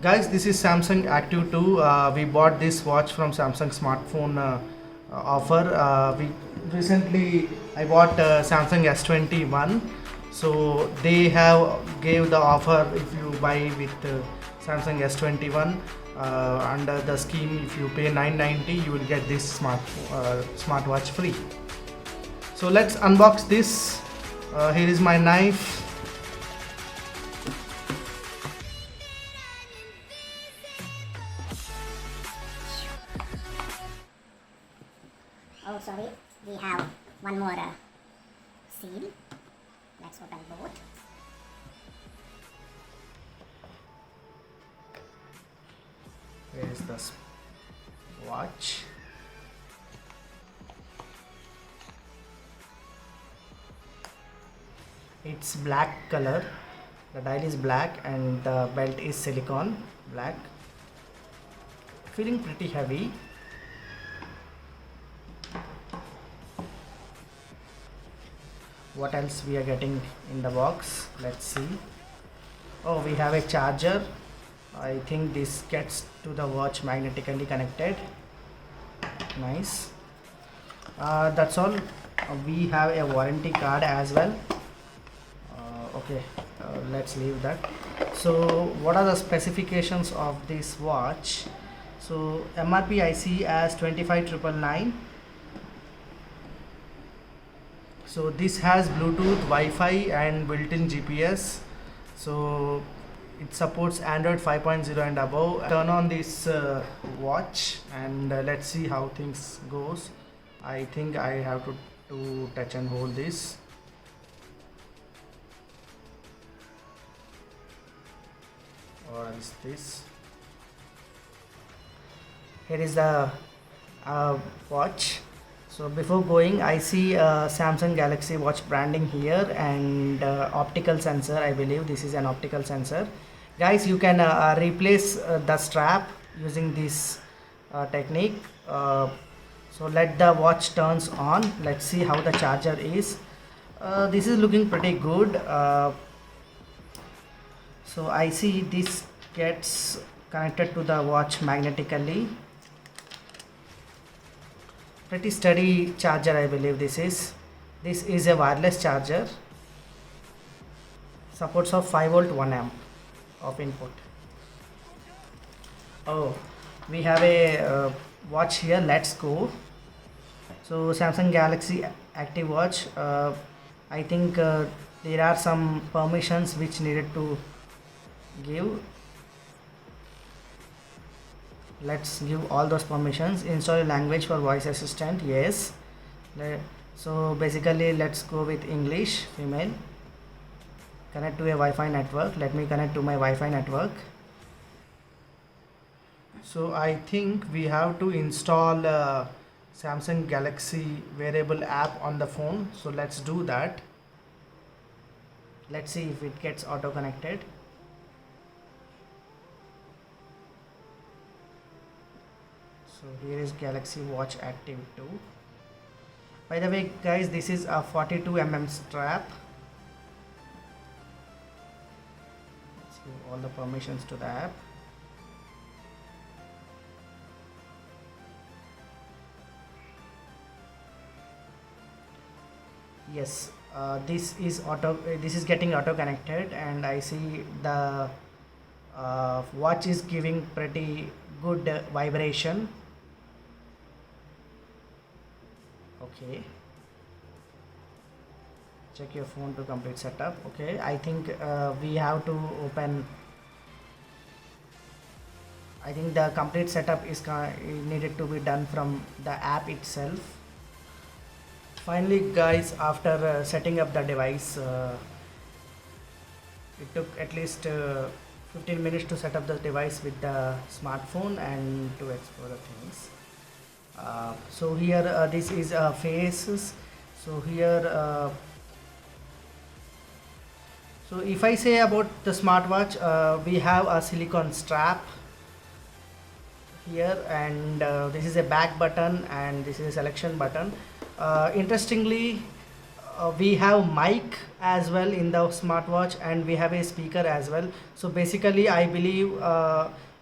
Guys, this is Samsung Active 2. We bought this watch from Samsung smartphone offer. We recently I bought Samsung S21. So they have gave the offer if you buy with Samsung S21 under the scheme. If you pay 990, you will get this smartwatch free. So let's unbox this. Here is my knife. Oh, sorry, we have one more seal. Let's open both. Here is the watch. It's black color. The dial is black and the belt is silicone black. Feeling pretty heavy. What else we are getting in the box? Let's see. Oh, we have a charger. I think this gets to the watch magnetically connected. Nice. That's all. We have a warranty card as well. Okay, let's leave that. So what are the specifications of this watch? So MRP I see as 25,999. So this has Bluetooth, Wi-Fi and built-in GPS. So it supports Android 5.0 and above. Turn on this watch and let's see how things goes. I think I have to touch and hold this. Or is this? Here is the watch. So before going, I see Samsung Galaxy Watch branding here and optical sensor. I believe this is an optical sensor. Guys, you can replace the strap using this technique. So let the watch turns on. Let's see how the charger is. This is looking pretty good. So I see this gets connected to the watch magnetically. Pretty steady charger, I believe this is a wireless charger. Supports of 5 volt 1 amp of input. Oh, we have a watch here. Let's go. So Samsung Galaxy Active Watch. I think there are some permissions which needed to give. Let's give all those permissions. Install a language for voice assistant. Yes. So basically let's go with English, female. Connect to a Wi-Fi network. Let me connect to my Wi-Fi network. So I think we have to install Samsung Galaxy wearable app on the phone. So let's do that. Let's see if it gets auto connected. So here is Galaxy Watch Active 2. By the way, guys, this is a 42 mm strap. Let's give all the permissions to the app. Yes, this is getting auto connected, and I see the watch is giving pretty good vibration. Okay, check your phone to complete setup. Okay, I think we have to open. I think the complete setup is needed to be done from the app itself. Finally, guys, after setting up the device, it took at least 15 minutes to set up the device with the smartphone and to explore the things. So here this is faces. So here so if I say about the smartwatch, we have a silicone strap here, and this is a back button and this is a selection button. Interestingly, we have mic as well in the smartwatch, and we have a speaker as well. So basically I believe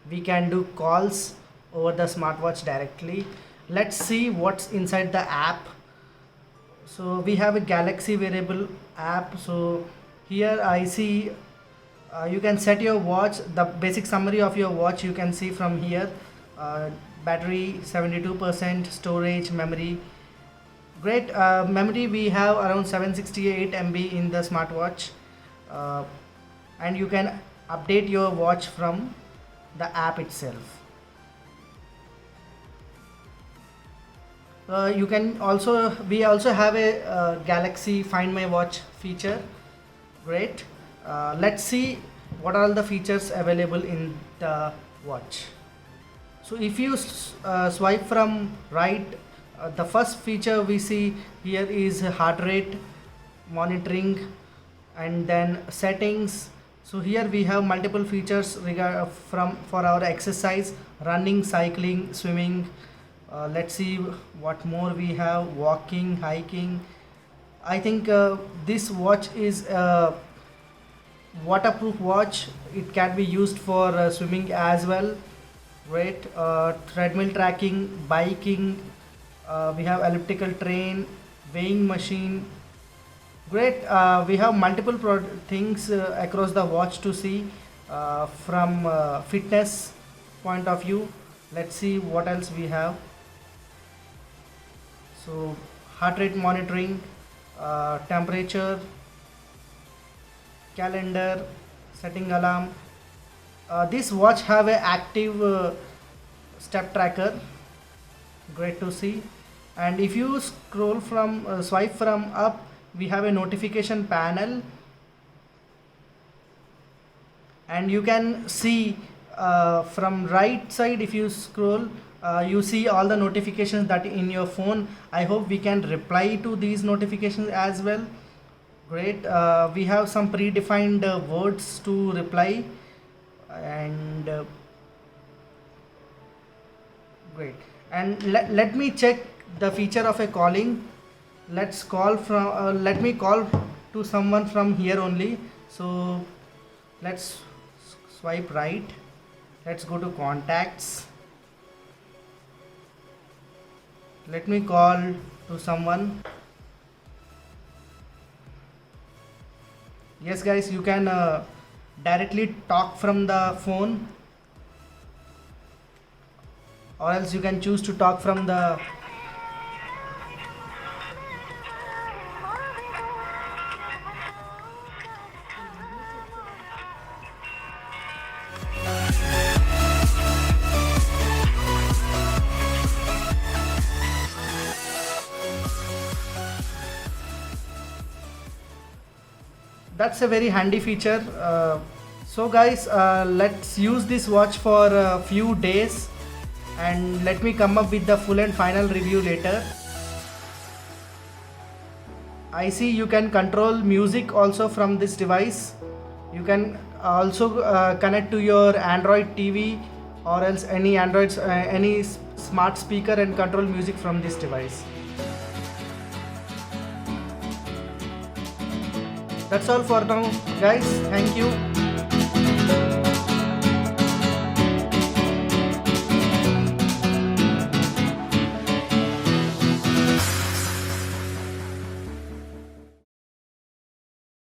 we can do calls over the smartwatch directly. Let's see what's inside the app. So we have a Galaxy wearable app. So here I see you can set your watch, the basic summary of your watch you can see from here. Battery 72%, storage, memory. Great. Memory, we have around 768 MB in the smartwatch, and you can update your watch from the app itself. You can also, we also have a Galaxy Find My Watch feature. Great. Let's see what are all the features available in the watch. So if you swipe from right, the first feature we see here is heart rate monitoring, and then settings. So here we have multiple features for our exercise: running, cycling, swimming. Let's see what more we have: walking, hiking. I think this watch is a waterproof watch. It can be used for swimming as well. Great. Treadmill tracking, biking. We have elliptical train, weighing machine. Great. We have multiple things across the watch to see from fitness point of view. Let's see what else we have. So heart rate monitoring, temperature, calendar, setting alarm. This watch have a active step tracker. Great to see. And if you scroll from swipe from up, we have a notification panel, and you can see from right side, if you scroll, you see all the notifications that in your phone. I hope we can reply to these notifications as well. Great. We have some predefined words to reply, and great. And let me check the feature of a calling. Let's call from let me call to someone from here only. So let's swipe right. Let's go to contacts. Let me call to someone. Yes guys, you can directly talk from the phone, or else you can choose to talk from the that's a very handy feature. So guys, let's use this watch for a few days, and let me come up with the full and final review later. I see you can control music also from this device. You can also connect to your Android TV, or else any any smart speaker, and control music from this device. That's all for now guys. Thank you.